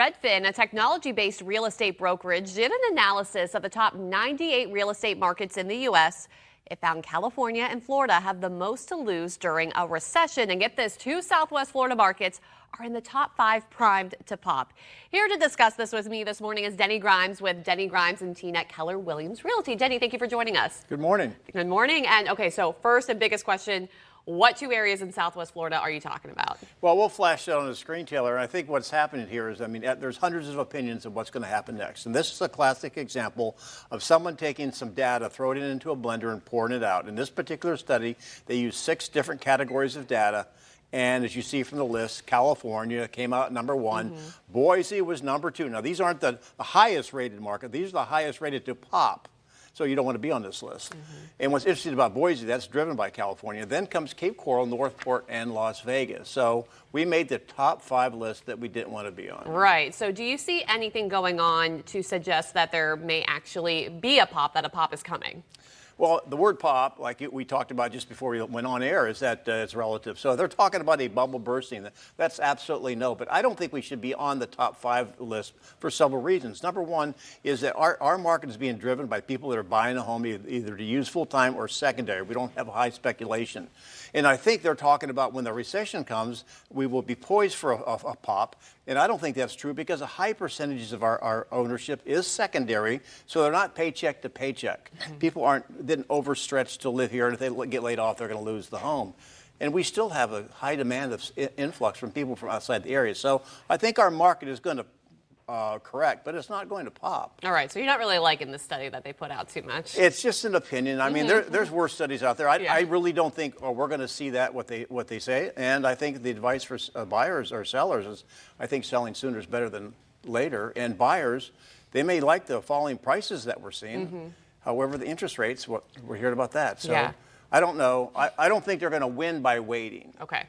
Redfin, a technology-based real estate brokerage, did an analysis of the top 98 real estate markets in the U.S. It found California and Florida have the most to lose during a recession. And get this, two Southwest Florida markets are in the top 5 primed to pop. Here to discuss this with me this morning is Denny Grimes with Denny Grimes and team at Keller Williams Realty. Denny, thank you for joining us. Good morning. Good morning. And okay, so first and biggest question, what two areas in Southwest Florida are you talking about? Well, we'll flash that on the screen, Taylor. And I think what's happening here is, there's hundreds of opinions of what's going to happen next. And this is a classic example of someone taking some data, throwing it into a blender and pouring it out. In this particular study, they used 6 different categories of data. And as you see from the list, California came out number 1. Boise was number 2. Now, these aren't the highest rated market. These are the highest rated to pop. So you don't want to be on this list. And what's interesting about Boise, that's driven by California. Then comes Cape Coral, Northport, and Las Vegas. So we made the top 5 list that we didn't want to be on. Right. So do you see anything going on to suggest that there may actually be a pop, that a pop is coming? Well, the word pop, like we talked about just before we went on air, is that it's relative. So they're talking about a bubble bursting. That's absolutely no. But I don't think we should be on the top 5 list for several reasons. Number one is that our market is being driven by people that are buying a home either to use full-time or secondary. We don't have high speculation. And I think they're talking about when the recession comes, we will be poised for a pop. And I don't think that's true because a high percentage of our ownership is secondary, so they're not paycheck to paycheck. People didn't overstretch to live here, and if they get laid off, they're going to lose the home. And we still have a high demand of influx from people from outside the area. So I think our market is going to correct, but it's not going to pop. All right, so you're not really liking the study that they put out too much. It's just an opinion. I mean, there's worse studies out there. I really don't think we're going to see that what they say. And I think the advice for buyers or sellers is, I think selling sooner is better than later. And buyers, they may like the falling prices that we're seeing. However, the interest rates, we're hearing about that. So I don't know. I don't think they're going to win by waiting. Okay.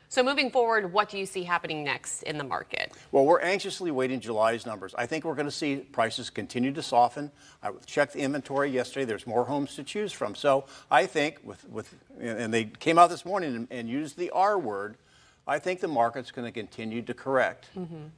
So moving forward, what do you see happening next in the market? Well, we're anxiously waiting July's numbers. I think we're going to see prices continue to soften. I checked the inventory yesterday. There's more homes to choose from. So I think and they came out this morning and used the R word, I think the market's going to continue to correct,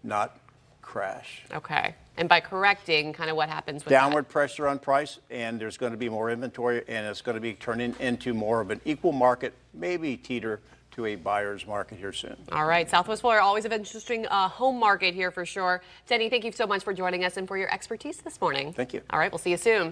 not crash. Okay. And by correcting, kind of what happens with downward pressure on price, and there's going to be more inventory, and it's going to be turning into more of an equal market, maybe teeter to a buyer's market here soon. All right. Southwest Florida, always an interesting home market here for sure. Denny, thank you so much for joining us and for your expertise this morning. Thank you. All right. We'll see you soon.